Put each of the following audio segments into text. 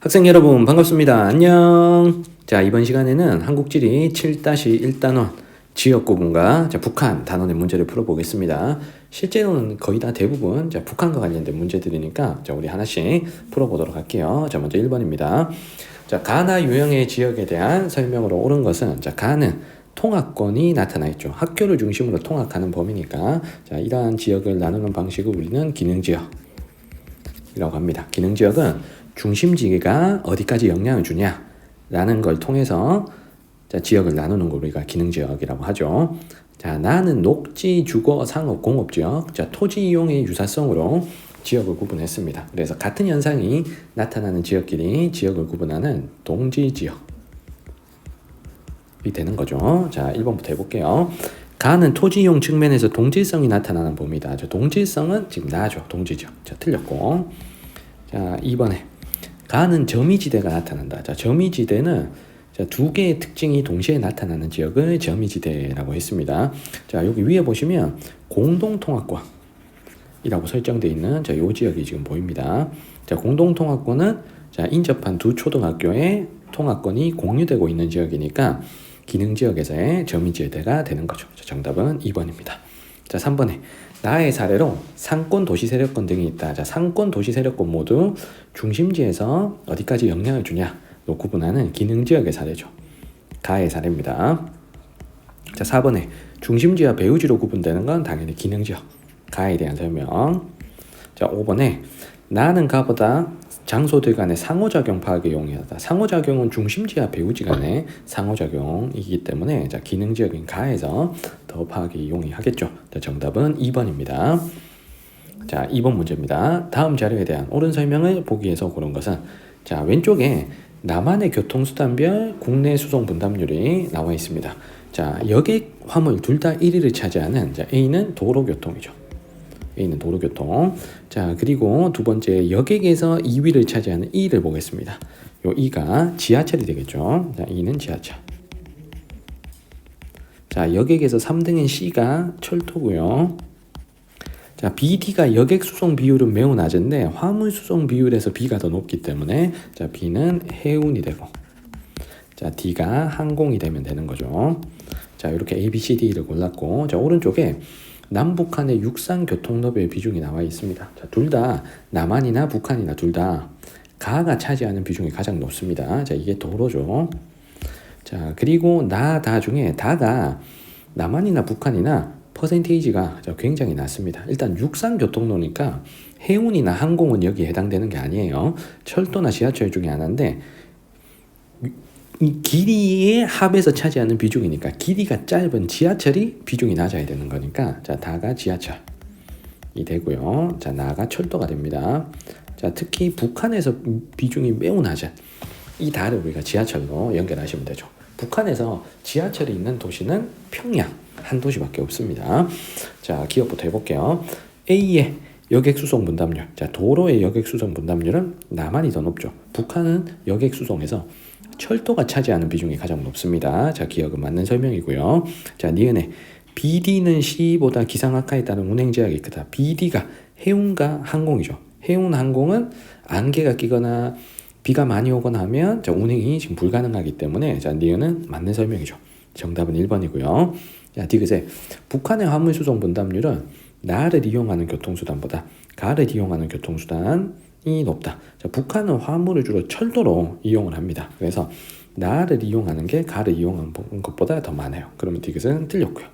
학생 여러분 반갑습니다. 안녕. 자, 이번 시간에는 한국지리 7-1단원 지역 구분과 북한 단원의 문제를 풀어보겠습니다. 실제로는 거의 다 대부분 북한과 관련된 문제들이니까 우리 하나씩 풀어보도록 할게요. 자, 먼저 1번입니다. 자, 가나 유형의 지역에 대한 설명으로 옳은 것은 가는 통합권이 나타나 있죠. 학교를 중심으로 통합하는 범위니까 이러한 지역을 나누는 방식을 우리는 기능지역이라고 합니다. 기능지역은 중심지가 어디까지 영향을 주냐라는 걸 통해서 지역을 나누는 걸 우리가 기능지역이라고 하죠. 자, 나는 녹지, 주거, 상업, 공업지역, 토지 이용의 유사성으로 지역을 구분했습니다. 그래서 같은 현상이 나타나는 지역끼리 지역을 구분하는 동지지역이 되는 거죠. 자, 1번부터 해볼게요. 가는 토지 이용 측면에서 동질성이 나타나는 범위다. 동질성은 지금 나죠. 동지지역. 자, 틀렸고. 자, 2번에 가는 점이지대가 나타난다. 자, 점이지대는 두 개의 특징이 동시에 나타나는 지역을 점이지대라고 했습니다. 자, 여기 위에 보시면 공동통합권이라고 설정되어 있는 이 지역이 지금 보입니다. 자, 공동통합권은 인접한 두 초등학교의 통합권이 공유되고 있는 지역이니까 기능지역에서의 점이지대가 되는 거죠. 자, 정답은 2번입니다. 자, 3번에 나의 사례로 상권, 도시 세력권 등이 있다. 자, 상권, 도시 세력권 모두 중심지에서 어디까지 영향을 주냐 로 구분하는 기능지역의 사례죠. 가의 사례입니다. 자, 4번에 중심지와 배후지로 구분되는 건 당연히 기능지역. 가에 대한 설명. 자, 5번에 나는 가보다 장소들 간의 상호작용 파악에 용이하다. 상호작용은 중심지와 배후지 간의 상호작용이기 때문에 기능지역인 가에서 더 파악이 용이하겠죠. 자, 정답은 2번입니다. 자, 2번 문제입니다. 다음 자료에 대한 옳은 설명을 보기 위해서 고른 것은 자, 왼쪽에 남한의 교통수단별 국내 수송 분담률이 나와 있습니다. 자, 여객, 화물 둘 다 1위를 차지하는 A는 도로교통이죠. A는 도로교통. 자, 그리고 두 번째 여객에서 2위를 차지하는 E를 보겠습니다. 요 E가 지하철이 되겠죠. 자, E는 지하철. 자, 여객에서 3등인 C가 철도고요. 자, BD가 여객 수송 비율은 매우 낮은데 화물 수송 비율에서 B가 더 높기 때문에 자, B는 해운이 되고 자, D가 항공이 되면 되는 거죠. 자, 이렇게 A, B, C, D를 골랐고 자, 오른쪽에 남북한의 육상 교통노비의 비중이 나와 있습니다. 자, 둘 다 남한이나 북한이나 둘 다 가가 차지하는 비중이 가장 높습니다. 자, 이게 도로죠. 자, 그리고 다 중에 다가 남한이나 북한이나 퍼센테이지가 굉장히 낮습니다. 일단 육상 교통로니까 해운이나 항공은 여기에 해당되는 게 아니에요. 철도나 지하철 중에 하나인데 이 길이의 합에서 차지하는 비중이니까 길이가 짧은 지하철이 비중이 낮아야 되는 거니까 자, 다가 지하철이 되고요. 자, 나가 철도가 됩니다. 자, 특히 북한에서 비중이 매우 낮은 이 다를 우리가 지하철로 연결하시면 되죠. 북한에서 지하철이 있는 도시는 평양 한 도시밖에 없습니다. 자, 기억부터 해볼게요. A의 여객 수송 분담률. 자, 도로의 여객 수송 분담률은 남한이 더 높죠. 북한은 여객 수송에서 철도가 차지하는 비중이 가장 높습니다. 자, 기억은 맞는 설명이고요. 자, 니은에 BD는 C보다 기상악화에 따른 운행 제약이 크다. BD가 해운과 항공이죠. 해운 항공은 안개가 끼거나 비가 많이 오거나 하면 운행이 지금 불가능하기 때문에 자, 니은은 맞는 설명이죠. 정답은 1번이고요. 자, 디귿에 북한의 화물 수송 분담률은 나를 이용하는 교통수단보다 가를 이용하는 교통수단이 높다. 자, 북한은 화물을 주로 철도로 이용을 합니다. 그래서 나를 이용하는 게 가를 이용하는 것보다 더 많아요. 그러면 디귿은 틀렸고요.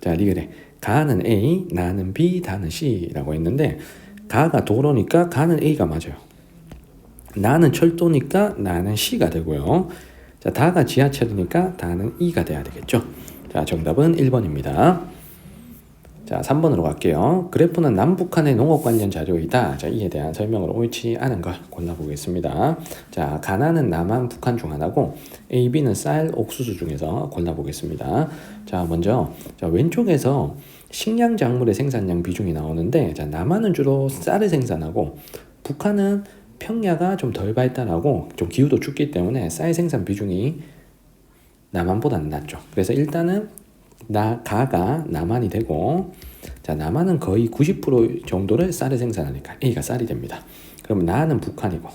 자, 리그에 가는 A, 나는 B, 다는 C라고 했는데 가가 도로니까 가는 A가 맞아요. 나는 철도니까 나는 C가 되고요. 자, 다가 지하철이니까 다는 E가 돼야 되겠죠. 자, 정답은 1번입니다. 자, 3번으로 갈게요. 그래프는 남북한의 농업 관련 자료이다. 자, 이에 대한 설명으로 옳지 않은 걸 골라보겠습니다. 자, 가나는 남한, 북한 중 하나고 A, B는 쌀, 옥수수 중에서 골라보겠습니다. 자, 먼저 왼쪽에서 식량 작물의 생산량 비중이 나오는데 자, 남한은 주로 쌀을 생산하고 북한은 평야가 좀 덜 발달하고 좀 기후도 춥기 때문에 쌀 생산 비중이 남한보다는 낮죠. 그래서 일단은 가가 남한이 되고 자, 남한은 거의 90% 정도를 쌀을 생산하니까 A가 쌀이 됩니다. 그러면 나는 북한이고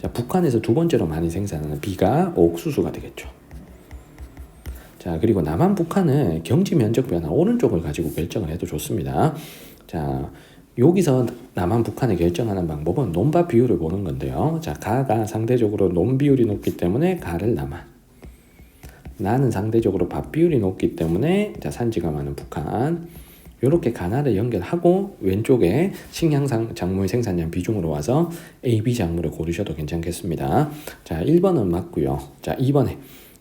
자, 북한에서 두 번째로 많이 생산하는 B가 옥수수가 되겠죠. 자, 그리고 남한 북한은 경지 면적 변화 오른쪽을 가지고 결정을 해도 좋습니다. 자, 여기서 남한 북한을 결정하는 방법은 논밭 비율을 보는 건데요. 자, 가가 상대적으로 논 비율이 높기 때문에 가를 남한, 나는 상대적으로 밭 비율이 높기 때문에 자, 산지가 많은 북한. 이렇게 가나를 연결하고 왼쪽에 식량 작물 생산량 비중으로 와서 A, B 작물을 고르셔도 괜찮겠습니다. 자, 1번은 맞고요. 자, 2번에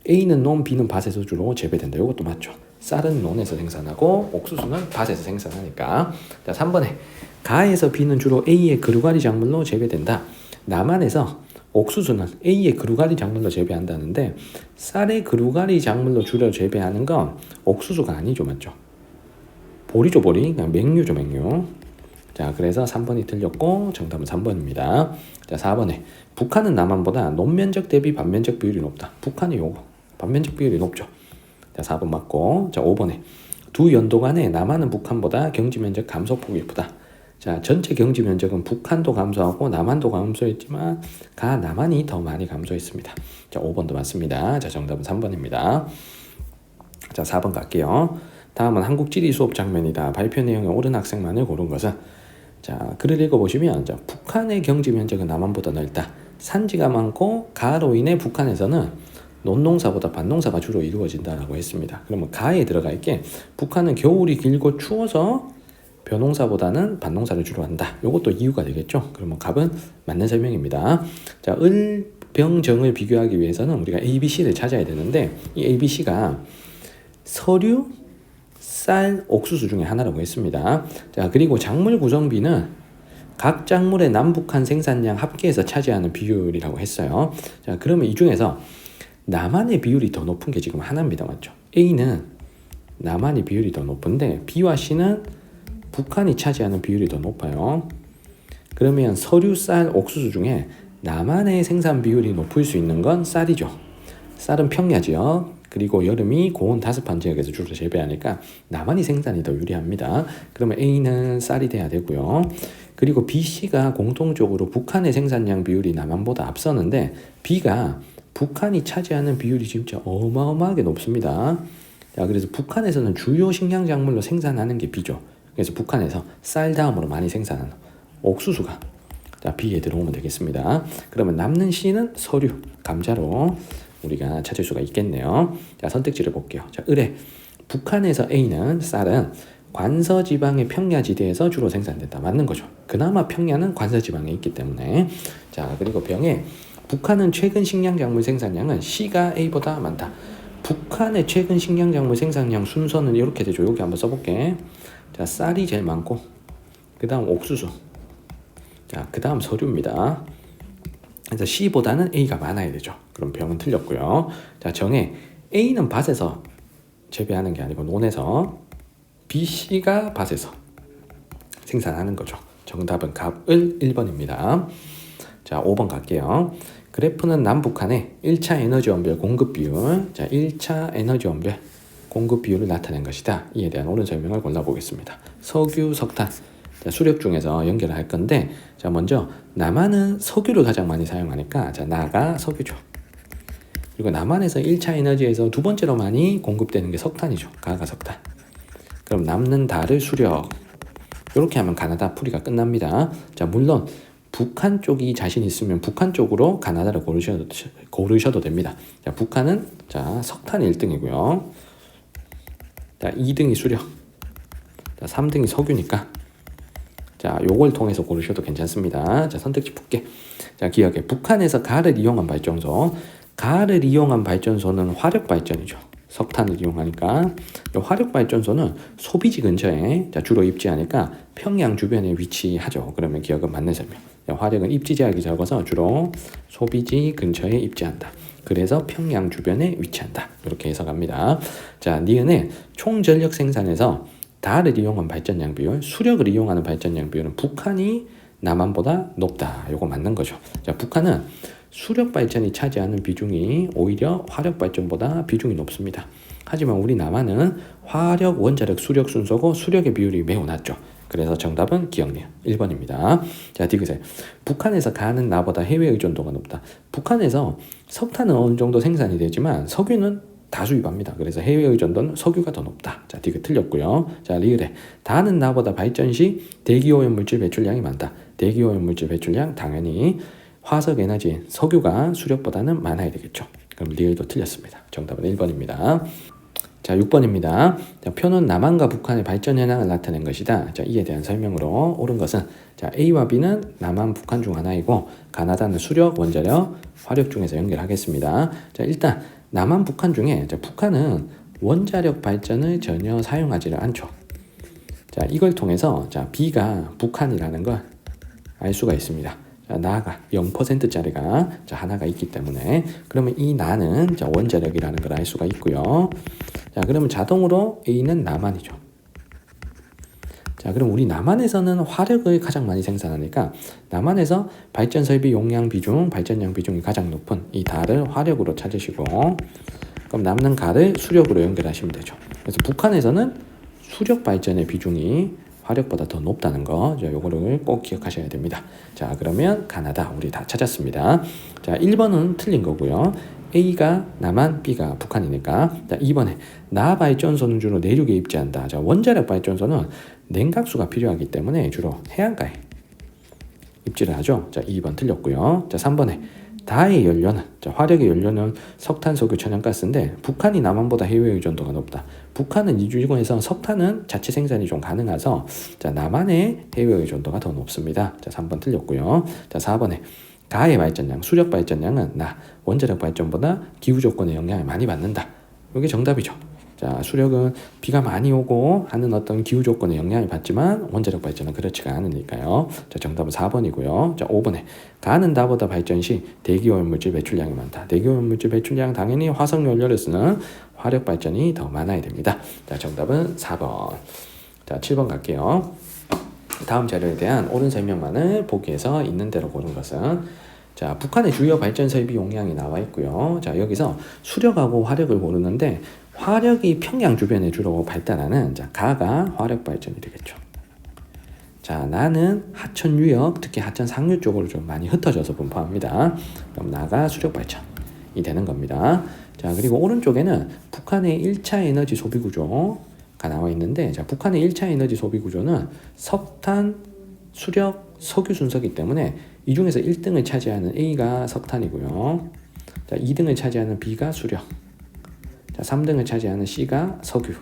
A는 논, B는 밭에서 주로 재배된다. 이것도 맞죠. 쌀은 논에서 생산하고 옥수수는 밭에서 생산하니까. 자, 3번에 가에서 B는 주로 A의 그루가리 작물로 재배된다. 남한에서 옥수수는 A의 그루가리 작물로 재배한다는데 쌀의 그루가리 작물로 주로 재배하는 건 옥수수가 아니죠. 맞죠? 보리죠, 보리. 그냥 맹류죠, 맹류. 자, 그래서 3번이 틀렸고 정답은 3번입니다. 자, 4번에 북한은 남한보다 논면적 대비 밭면적 비율이 높다. 북한이 요거 밭면적 비율이 높죠. 자, 4번 맞고. 자, 5번에 두 연도 간에 남한은 북한보다 경지 면적 감소폭이 크다. 자, 전체 경지 면적은 북한도 감소하고 남한도 감소했지만 남한이 더 많이 감소했습니다. 자, 5번도 맞습니다. 자, 정답은 3번입니다. 자, 4번 갈게요. 다음은 한국지리 수업 장면이다. 발표 내용에 옳은 학생만을 고른 것은 자, 글을 읽어보시면 자, 북한의 경지 면적은 남한보다 넓다. 산지가 많고 가로 인해 북한에서는 논농사보다 밭농사가 주로 이루어진다라고 했습니다. 그러면 가에 들어가 있게 북한은 겨울이 길고 추워서 벼농사보다는 밭농사를 주로 한다. 이것도 이유가 되겠죠. 그러면 답은 맞는 설명입니다. 자, 을, 병, 정을 비교하기 위해서는 우리가 A, B, C를 찾아야 되는데 이 A, B, C가 서류, 쌀, 옥수수 중에 하나라고 했습니다. 자, 그리고 작물 구성비는 각 작물의 남북한 생산량 합계해서 차지하는 비율이라고 했어요. 자, 그러면 이 중에서 남한의 비율이 더 높은 게 지금 하나입니다. 맞죠? A는 남한의 비율이 더 높은데 B와 C는 북한이 차지하는 비율이 더 높아요. 그러면 서류, 쌀, 옥수수 중에 남한의 생산 비율이 높을 수 있는 건 쌀이죠. 쌀은 평야 지역 그리고 여름이 고온 다습한 지역에서 주로 재배하니까 남한이 생산이 더 유리합니다. 그러면 A는 쌀이 돼야 되고요. 그리고 B, C가 공통적으로 북한의 생산량 비율이 남한보다 앞서는데 B가 북한이 차지하는 비율이 진짜 어마어마하게 높습니다. 자, 그래서 북한에서는 주요 식량 작물로 생산하는 게 B죠. 그래서 북한에서 쌀 다음으로 많이 생산하는 옥수수가 자, B에 들어오면 되겠습니다. 그러면 남는 C는 서류, 감자로 우리가 찾을 수가 있겠네요. 자, 선택지를 볼게요. 자, 을에 북한에서 A는 쌀은 관서지방의 평야지대에서 주로 생산된다. 맞는 거죠. 그나마 평야는 관서지방에 있기 때문에. 자, 그리고 병에 북한은 최근 식량작물 생산량은 C가 A보다 많다. 북한의 최근 식량작물 생산량 순서는 이렇게 되죠. 여기 한번 써볼게. 자, 쌀이 제일 많고 그 다음 옥수수, 자, 그 다음 서류입니다. 그래서 C보다는 A가 많아야 되죠. 그럼 병은 틀렸고요. 자, 정에 A는 밭에서 재배하는 게 아니고 논에서, B, C가 밭에서 생산하는 거죠. 정답은 갑을 1번입니다. 자, 5번 갈게요. 그래프는 남북한의 1차 에너지 원별 공급 비율, 자, 1차 에너지 원별 공급 비율을 나타낸 것이다. 이에 대한 옳은 설명을 골라보겠습니다. 석유, 석탄, 자, 수력 중에서 연결을 할 건데, 자, 먼저 남한은 석유를 가장 많이 사용하니까 자, 나가 석유죠. 그리고 남한에서 1차 에너지에서 두 번째로 많이 공급되는 게 석탄이죠. 가가 석탄. 그럼 남는 달을 수력. 이렇게 하면 가나다 풀이가 끝납니다. 자, 물론 북한 쪽이 자신 있으면 북한 쪽으로 가나다를 고르셔도 됩니다. 자, 북한은 자, 석탄이 1등이고요. 자, 2등이 수력. 자, 3등이 석유니까 자, 요걸 통해서 고르셔도 괜찮습니다. 자, 선택지 볼게. 자, 기억해. 북한에서 가를 이용한 발전소. 가를 이용한 발전소는 화력 발전이죠. 석탄을 이용하니까. 이 화력 발전소는 소비지 근처에 자, 주로 입지하니까 평양 주변에 위치하죠. 그러면 기억은 맞는 설명. 자, 화력은 입지 제약이 적어서 주로 소비지 근처에 입지한다. 그래서 평양 주변에 위치한다. 이렇게 해석합니다. 자, 니은의 총 전력 생산에서 달을 이용한 발전량 비율, 수력을 이용하는 발전량 비율은 북한이 남한보다 높다. 요거 맞는 거죠. 자, 북한은 수력 발전이 차지하는 비중이 오히려 화력 발전보다 비중이 높습니다. 하지만 우리 남한은 화력, 원자력, 수력 순서고 수력의 비율이 매우 낮죠. 그래서 정답은 기억니은 1번입니다. 자, 디귿에 북한에서 가는 나보다 해외 의존도가 높다. 북한에서 석탄은 어느 정도 생산이 되지만 석유는 다수입합니다. 그래서 해외 의존도는 석유가 더 높다. 자, 디귿 틀렸고요. 자, 리을에 다는 나보다 발전 시 대기오염 물질 배출량이 많다. 대기오염 물질 배출량 당연히 화석 에너지 석유가 수력보다는 많아야 되겠죠. 그럼 리을도 틀렸습니다. 정답은 1번입니다. 자, 6번입니다. 자, 표는 남한과 북한의 발전 현황을 나타낸 것이다. 자, 이에 대한 설명으로 옳은 것은 자, A와 B는 남한, 북한 중 하나이고 가나다는 수력, 원자력, 화력 중에서 연결하겠습니다. 자, 일단 남한, 북한 중에 자, 북한은 원자력 발전을 전혀 사용하지를 않죠. 자, 이걸 통해서 자, B가 북한이라는 걸 알 수가 있습니다. 자, 나가 0%짜리가 자, 하나가 있기 때문에 그러면 이 나는 자, 원자력이라는 걸 알 수가 있고요. 자, 그러면 자동으로 A는 남한이죠. 자, 그럼 우리 남한에서는 화력을 가장 많이 생산하니까 남한에서 발전 설비 용량 비중, 발전량 비중이 가장 높은 이 달을 화력으로 찾으시고 그럼 남는 가를 수력으로 연결하시면 되죠. 그래서 북한에서는 수력 발전의 비중이 화력보다 더 높다는 거, 요거를 꼭 기억하셔야 됩니다. 자, 그러면 가나다 우리 다 찾았습니다. 자, 1번은 틀린 거고요. A가 남한, B가 북한이니까. 자, 2번에 나 발전소는 주로 내륙에 입지한다. 자, 원자력 발전소는 냉각수가 필요하기 때문에 주로 해안가에 입지를 하죠. 자, 2번 틀렸고요. 자, 3번에 다의 연료는 자, 화력의 연료는 석탄, 석유, 천연가스인데 북한이 남한보다 해외 의존도가 높다. 북한은 이 중에서 석탄은 자체 생산이 좀 가능해서 자, 남한의 해외 의존도가 더 높습니다. 자, 3번 틀렸고요. 자, 4번에 가의 발전량, 수력 발전량은 나 원자력 발전보다 기후 조건의 영향을 많이 받는다. 이게 정답이죠. 자, 수력은 비가 많이 오고 하는 어떤 기후 조건의 영향을 받지만 원자력 발전은 그렇지가 않으니까요. 자, 정답은 4번이고요. 자, 5번에 가는 나보다 발전 시 대기오염 물질 배출량이 많다. 대기오염 물질 배출량 당연히 화석 연료를 쓰는 화력 발전이 더 많아야 됩니다. 자, 정답은 4번. 자, 7번 갈게요. 다음 자료에 대한 옳은 설명만을 보기에서 있는 대로 고른 것은 자, 북한의 주요 발전 설비 용량이 나와 있고요. 자, 여기서 수력하고 화력을 고르는데 화력이 평양 주변에 주로 발달하는 자, 가가 화력 발전이 되겠죠. 자, 나는 하천 유역, 특히 하천 상류 쪽으로 좀 많이 흩어져서 분포합니다. 그럼 나가 수력 발전이 되는 겁니다. 자, 그리고 오른쪽에는 북한의 1차 에너지 소비 구조가 나와 있는데 자, 북한의 1차 에너지 소비 구조는 석탄, 수력, 석유 순서이기 때문에 이 중에서 1등을 차지하는 A가 석탄이고요. 자, 2등을 차지하는 B가 수력. 자, 3등을 차지하는 C가 석유.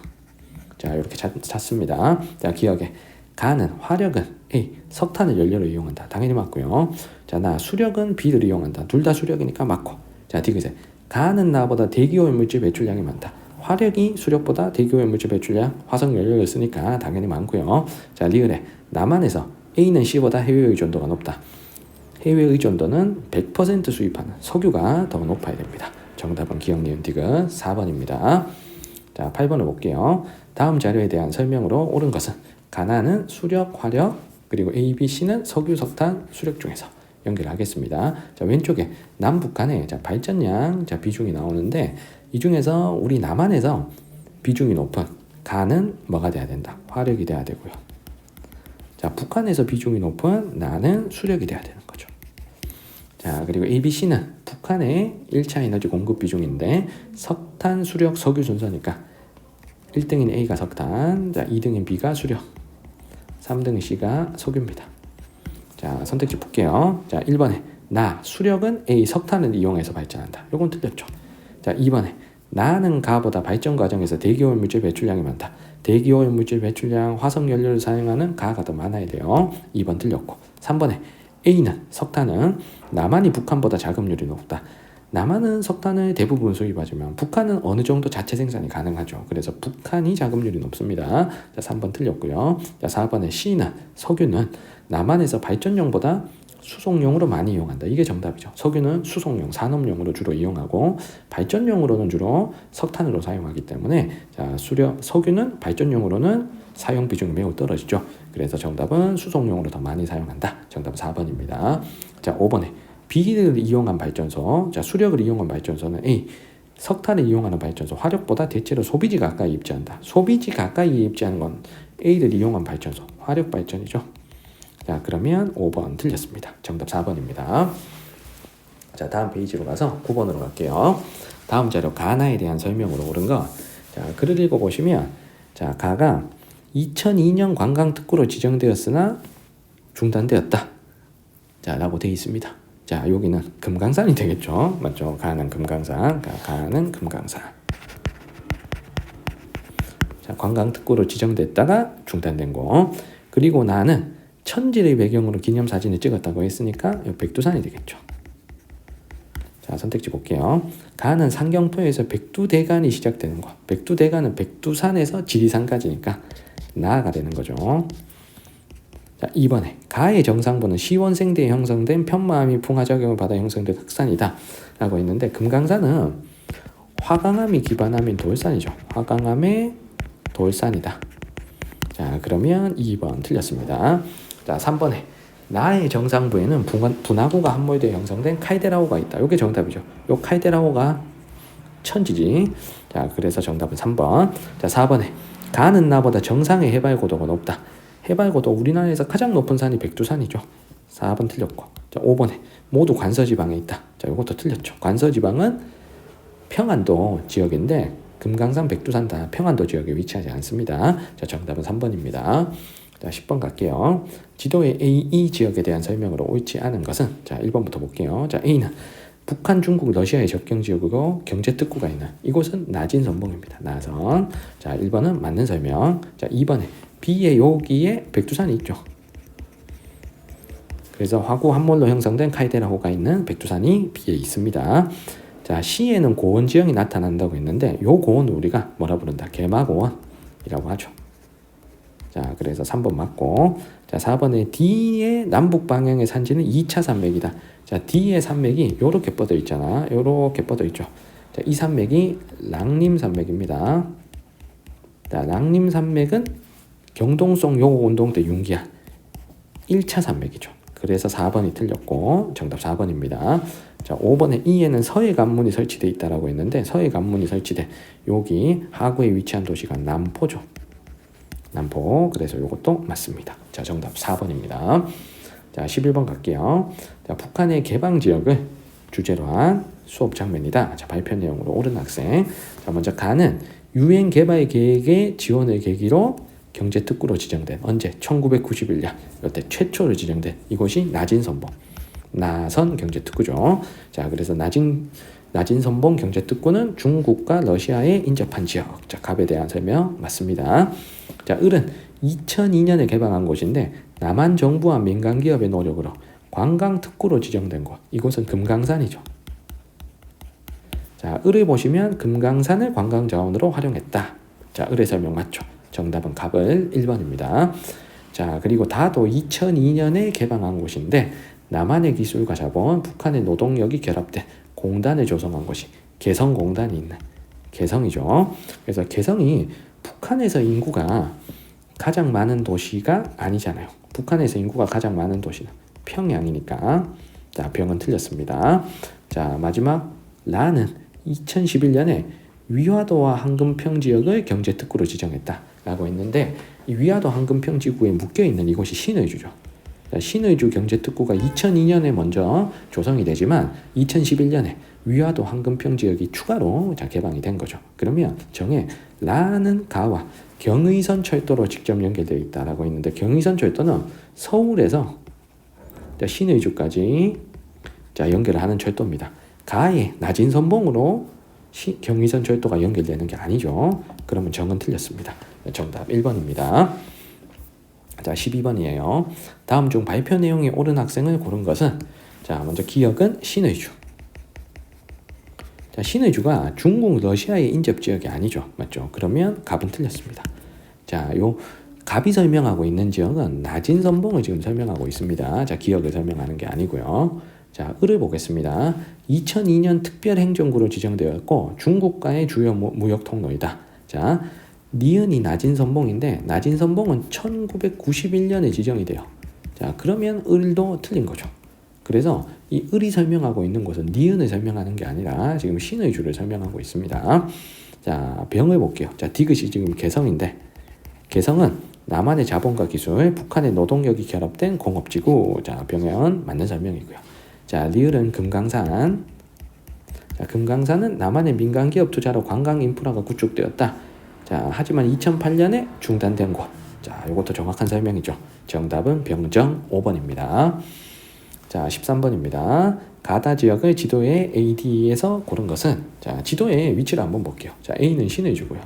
자, 이렇게 찾습니다. 자, 기억에 가는 화력은 A, 석탄을 연료로 이용한다. 당연히 맞고요. 자, 나 수력은 B를 이용한다. 둘 다 수력이니까 맞고. 자, 디귿에 가는 나보다 대기오염 물질 배출량이 많다. 화력이 수력보다 대기오염 물질 배출량, 화석 연료를 쓰니까 당연히 많고요. 자, 리을에 남한에서 A는 C보다 해외 의존도가 높다. 해외 의존도는 100% 수입하는 석유가 더 높아야 됩니다. 정답은 기억, 니은, 디귿 4번입니다. 자, 8번을 볼게요. 다음 자료에 대한 설명으로 옳은 것은 가나는 수력, 화력, 그리고 A, B, C는 석유, 석탄, 수력 중에서 연결하겠습니다. 자, 왼쪽에 남북한의 자, 발전량 자, 비중이 나오는데 이 중에서 우리 남한에서 비중이 높은 가는 뭐가 돼야 된다? 화력이 돼야 되고요. 자, 북한에서 비중이 높은 나는 수력이 돼야 되는 거죠. 자, 그리고 A, B, C는 북한의 1차 에너지 공급 비중인데 석탄, 수력, 석유 순서니까 1등인 A가 석탄, 자, 2등인 B가 수력, 3등인 C가 석유입니다. 자, 선택지 볼게요. 자, 1번에 나 수력은 A 석탄을 이용해서 발전한다. 요건 틀렸죠. 자, 2번에 나는 가보다 발전 과정에서 대기오염 물질 배출량이 많다. 대기오염 물질 배출량, 화석 연료를 사용하는 가가 더 많아야 돼요. 2번 틀렸고. 3번에 A는 석탄은 남한이 북한보다 자급률이 높다. 남한은 석탄을 대부분 수입하지만 북한은 어느 정도 자체 생산이 가능하죠. 그래서 북한이 자급률이 높습니다. 자, 3번 틀렸고요. 자, 4번에 C는 석유는 남한에서 발전용보다 수송용으로 많이 이용한다. 이게 정답이죠. 석유는 수송용, 산업용으로 주로 이용하고 발전용으로는 주로 석탄으로 사용하기 때문에 자, 석유는 발전용으로는 사용 비중이 매우 떨어지죠. 그래서 정답은 수송용으로 더 많이 사용한다. 정답은 4번입니다. 자, 5번에 B를 이용한 발전소, 자, 수력을 이용한 발전소는 A, 석탄을 이용하는 발전소, 화력보다 대체로 소비지 가까이 입지한다. 소비지 가까이 입지하는 건 A를 이용한 발전소, 화력 발전이죠. 자, 그러면 5번 틀렸습니다. 정답 4번입니다. 자, 다음 페이지로 가서 9번으로 갈게요. 다음 자료 가나에 대한 설명으로 옳은 거. 자, 글을 읽어보시면, 자, 가가 2002년 관광특구로 지정되었으나 중단되었다. 자, 라고 되어 있습니다. 자, 여기는 금강산이 되겠죠. 맞죠? 가는 금강산. 가는 금강산. 자, 관광특구로 지정됐다가 중단된 거. 그리고 나는 천지를 배경으로 기념사진을 찍었다고 했으니까 백두산이 되겠죠. 자, 선택지 볼게요. 가는 상경포에서 백두대간이 시작되는 거. 백두대간은 백두산에서 지리산까지니까 나가 되는 거죠. 자, 2번에 가의 정상부는 시원생대에 형성된 편마암이 풍화작용을 받아 형성된 흑산이다 라고 했는데, 금강산은 화강암이 기반암인 돌산이죠. 화강암의 돌산이다. 자, 그러면 2번 틀렸습니다. 자, 3번에 나의 정상부에는 분화구가 함몰되어 형성된 칼데라호가 있다. 이게 정답이죠. 요 칼데라호가 천지지. 자, 그래서 정답은 3번. 자, 4번에 가는 나보다 정상의 해발고도가 높다. 해발고도 우리나라에서 가장 높은 산이 백두산이죠. 4번 틀렸고. 자, 5번에 모두 관서지방에 있다. 자, 이것도 틀렸죠. 관서지방은 평안도 지역인데 금강산, 백두산 다 평안도 지역에 위치하지 않습니다. 자, 정답은 3번입니다. 자, 10번 갈게요. 지도의 A, 지역에 대한 설명으로 옳지 않은 것은, 자, 1번부터 볼게요. 자, A는 북한, 중국, 러시아의 접경 지역으로 경제특구가 있는 이곳은 나진 선봉입니다. 나선. 자, 1번은 맞는 설명. 자, 2번에 B의 여기에 백두산이 있죠. 그래서 화구 함몰로 형성된 카이데라호가 있는 백두산이 B에 있습니다. 자, C에는 고원 지형이 나타난다고 했는데 요 고원을 우리가 뭐라 부른다? 개마고원이라고 하죠. 자, 그래서 3번 맞고. 자, 4번에 D의 남북 방향의 산지는 2차 산맥이다. 자, D의 산맥이 요렇게 뻗어 있잖아. 요렇게 뻗어 있죠. 자, 이 산맥이 랑림 산맥입니다. 자, 랑림 산맥은 경동성 요고 운동 때 융기한 1차 산맥이죠. 그래서 4번이 틀렸고 정답 4번입니다. 자, 5번에 E에는 서해 관문이 설치되어 있다라고 했는데 서해 관문이 설치돼 여기 하구에 위치한 도시가 남포죠. 남포. 그래서 이것도 맞습니다. 자, 정답 4번입니다. 자, 11번 갈게요. 자, 북한의 개방 지역을 주제로 한 수업 장면이다. 자, 발표 내용으로 옳은 학생. 자, 먼저 가는 유엔 개발 계획의 지원을 계기로 경제특구로 지정된 언제? 1991년. 이때 최초로 지정된 이곳이 나진선봉. 나선 경제특구죠. 자, 그래서 나진선봉 경제특구는 중국과 러시아에 인접한 지역. 자, 갑에 대한 설명 맞습니다. 자, 을은 2002년에 개방한 곳인데 남한 정부와 민간 기업의 노력으로 관광특구로 지정된 곳. 이곳은 금강산이죠. 자, 을을 보시면 금강산을 관광자원으로 활용했다. 자, 을의 설명 맞죠? 정답은 갑을 1번입니다. 자, 그리고 다도 2002년에 개방한 곳인데 남한의 기술과 자본, 북한의 노동력이 결합된 공단을 조성한 곳이 개성공단이 있는 개성이죠. 그래서 개성이 북한에서 인구가 가장 많은 도시가 아니잖아요. 북한에서 인구가 가장 많은 도시는 평양이니까. 자, 병은 틀렸습니다. 자, 마지막 라는 2011년에 위화도와 한금평 지역을 경제특구로 지정했다 라고 했는데 이 위화도 한금평 지구에 묶여있는 이곳이 신의주죠. 신의주 경제특구가 2002년에 먼저 조성이 되지만 2011년에 위화도 한금평 지역이 추가로 개방이 된 거죠. 그러면 정에 라는 가와 경의선 철도로 직접 연결되어 있다라고 했는데 경의선 철도는 서울에서 신의주까지 연결을 하는 철도입니다. 가의 낮은 선봉으로 경의선 철도가 연결되는 게 아니죠. 그러면 정은 틀렸습니다. 정답 1번입니다. 자, 12번이에요. 다음 중 발표 내용이 옳은 학생을 고른 것은, 자, 먼저 기억은 신의주. 자, 신의주가 중국, 러시아의 인접 지역이 아니죠. 맞죠? 그러면 갑은 틀렸습니다. 자, 요 갑이 설명하고 있는 지역은 낮은 선봉을 지금 설명하고 있습니다. 자, 기억을 설명하는 게 아니고요. 자, 을을 보겠습니다. 2002년 특별행정구로 지정되었고 중국과의 주요 무역 통로이다. 자, 니은이 낮은 선봉인데 낮은 선봉은 1991년에 지정이 돼요. 자, 그러면 을도 틀린 거죠. 그래서 이 을이 설명하고 있는 것은 니은을 설명하는 게 아니라 지금 신의 주를 설명하고 있습니다. 자, 병을 볼게요. 자, 디귿이 지금 개성인데 개성은 남한의 자본과 기술, 북한의 노동력이 결합된 공업지구. 자, 병현 맞는 설명이고요. 자, 리을은 금강산. 자, 금강산은 남한의 민간 기업 투자로 관광 인프라가 구축되었다. 자, 하지만 2008년에 중단된 곳. 자, 이것도 정확한 설명이죠. 정답은 병정 5번입니다. 자, 13번입니다. 가다 지역을 지도의 AD에서 고른 것은, 자, 지도의 위치를 한번 볼게요. 자, A는 신의주고요.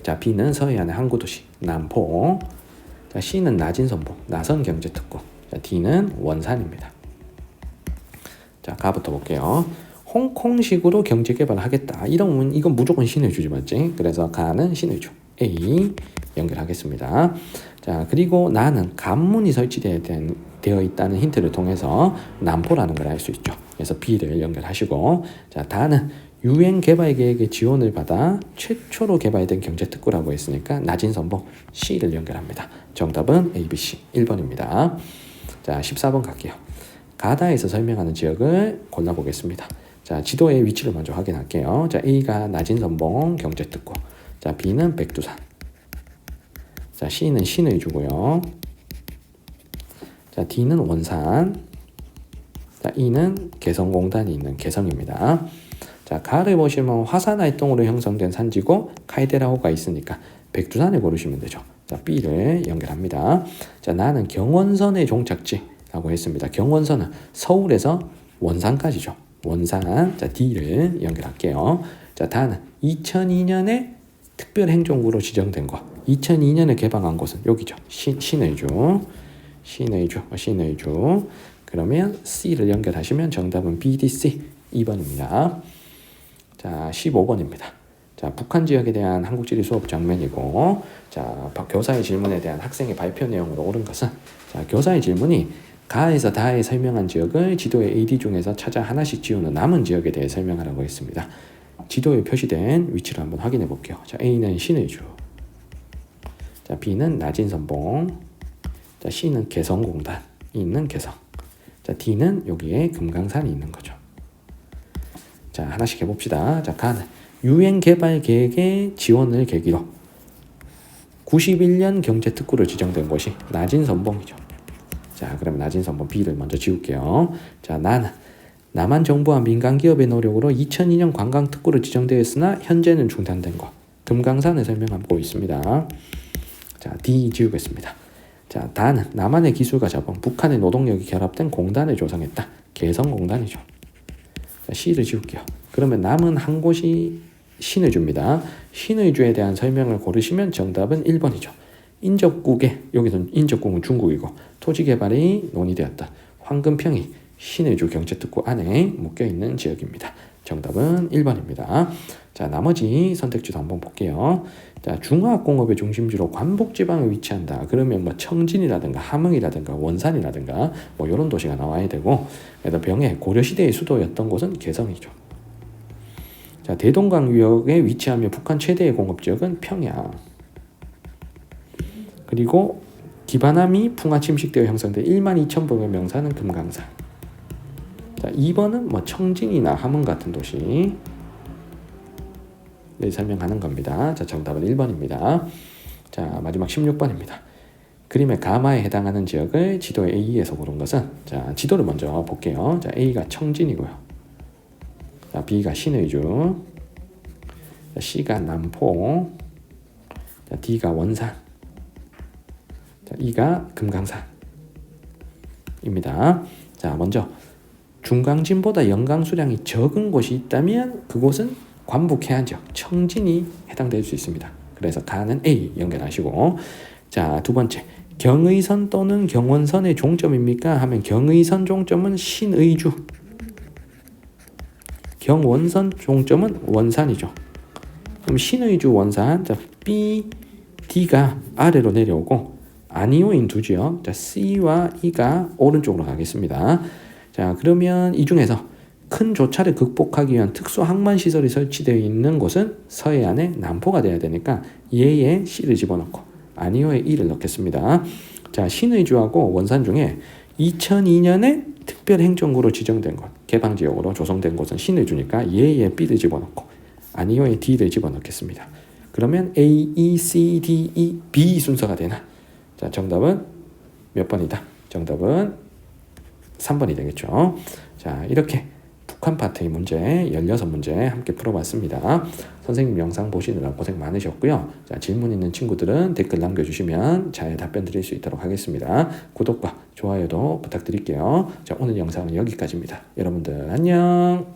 자, B는 서해안의 항구도시 남포. 자, C는 나진선보 나선경제특구. 자, D는 원산입니다. 자, 가부터 볼게요. 홍콩식으로 경제개발을 하겠다. 이러면 이건 무조건 신의주지 맞지? 그래서 가는 신의주. A 연결하겠습니다. 자, 그리고 나는 간문이 설치되어 있다는 힌트를 통해서 남포라는 걸 알 수 있죠. 그래서 B를 연결하시고, 자, 다는 유엔 개발 계획의 지원을 받아 최초로 개발된 경제특구라고 했으니까 나진선보 C를 연결합니다. 정답은 A, B, C 1번입니다. 자, 14번 갈게요. 가다에서 설명하는 지역을 골라보겠습니다. 자, 지도의 위치를 먼저 확인할게요. 자, A가 나진선봉 경제특구. 자, B는 백두산. 자, C는 신의주고요. 자, D는 원산. 자, E는 개성공단이 있는 개성입니다. 자, 가를 보시면 화산 활동으로 형성된 산지고 칼데라호가 있으니까 백두산을 고르시면 되죠. 자, B를 연결합니다. 자, 나는 경원선의 종착지라고 했습니다. 경원선은 서울에서 원산까지죠. 원산. 자, D를 연결할게요. 자, 다는 2002년에 특별행정구로 지정된 곳. 2002년에 개방한 곳은 여기죠. 신의주. 그러면 C를 연결하시면 정답은 B, D, C 2번입니다. 자, 15번입니다. 자, 북한 지역에 대한 한국지리 수업 장면이고, 자, 교사의 질문에 대한 학생의 발표 내용으로 옳은 것은, 자, 교사의 질문이 가에서 다에 설명한 지역을 지도의 AD 중에서 찾아 하나씩 지우는 남은 지역에 대해 설명하라고 했습니다. 지도에 표시된 위치를 한번 확인해 볼게요. 자, A는 신의주. 자, B는 나진선봉. 자, C는 개성공단이 있는 개성. 자, D는 여기에 금강산이 있는 거죠. 자, 하나씩 해봅시다. 자, 가는 유엔 개발 계획의 지원을 계기로 91년 경제특구로 지정된 곳이 나진선봉이죠. 자, 그럼 나진선봉 B를 먼저 지울게요. 자, 나는 남한 정부와 민간 기업의 노력으로 2002년 관광특구로 지정되었으나 현재는 중단된 곳. 금강산을 설명하고 있습니다. 자, D 지우겠습니다. 자, 다는 남한의 기술과 자본, 북한의 노동력이 결합된 공단을 조성했다. 개성공단이죠. 자, C를 지울게요. 그러면 남은 한 곳이 신의주입니다. 신의주에 대한 설명을 고르시면 정답은 1번이죠. 인접국에, 여기서 인접국은 중국이고 토지개발이 논의되었다. 황금평이 신의주 경제특구 안에 묶여있는 지역입니다. 정답은 1번입니다. 자, 나머지 선택지도 한번 볼게요. 자, 중화학공업의 중심지로 관북지방에 위치한다. 그러면 뭐 청진이라든가 함흥이라든가 원산이라든가 뭐 이런 도시가 나와야 되고, 그래서 병해 고려시대의 수도였던 곳은 개성이죠. 자, 대동강 유역에 위치하며 북한 최대의 공업지역은 평양. 그리고 기반함이 풍화 침식되어 형성된 12,000범의 명산은 금강산. 자, 2번은 뭐 청진이나 함흥 같은 도시 설명하는 겁니다. 자, 정답은 1번입니다. 자, 마지막 16번입니다. 그림의 가마에 해당하는 지역을 지도의 A에서 고른 것은, 자, 지도를 먼저 볼게요. 자, A가 청진이고요. 자, B가 신의주. 자, C가 남포. 자, D가 원산. 자, E가 금강산입니다. 자, 먼저 중강진보다 영강 수량이 적은 곳이 있다면 그곳은 관북 해안지역 청진이 해당될 수 있습니다. 그래서 가는 A 연결하시고, 자, 두 번째, 경의선 또는 경원선의 종점입니까? 하면 경의선 종점은 신의주, 경원선 종점은 원산이죠. 그럼 신의주 원산. 자, B, D가 아래로 내려오고 아니오인 두 지역, 자, C와 E가 오른쪽으로 가겠습니다. 자, 그러면 이 중에서 큰 조차를 극복하기 위한 특수 항만 시설이 설치되어 있는 곳은 서해안의 남포가 돼야 되니까 얘에 C를 집어넣고 아니오에 E를 넣겠습니다. 자, 신의주하고 원산 중에 2002년에 특별행정구로 지정된 곳, 개방지역으로 조성된 곳은 신의주니까 얘에 B를 집어넣고 아니오에 D를 집어넣겠습니다. 그러면 A, E, C, D, E, B 순서가 되나? 자, 정답은 몇 번이다? 정답은 3번이 되겠죠. 자, 이렇게 북한 파트의 문제 16문제 함께 풀어봤습니다. 선생님 영상 보시느라 고생 많으셨고요. 자, 질문 있는 친구들은 댓글 남겨주시면 잘 답변 드릴 수 있도록 하겠습니다. 구독과 좋아요도 부탁드릴게요. 자, 오늘 영상은 여기까지입니다. 여러분들 안녕.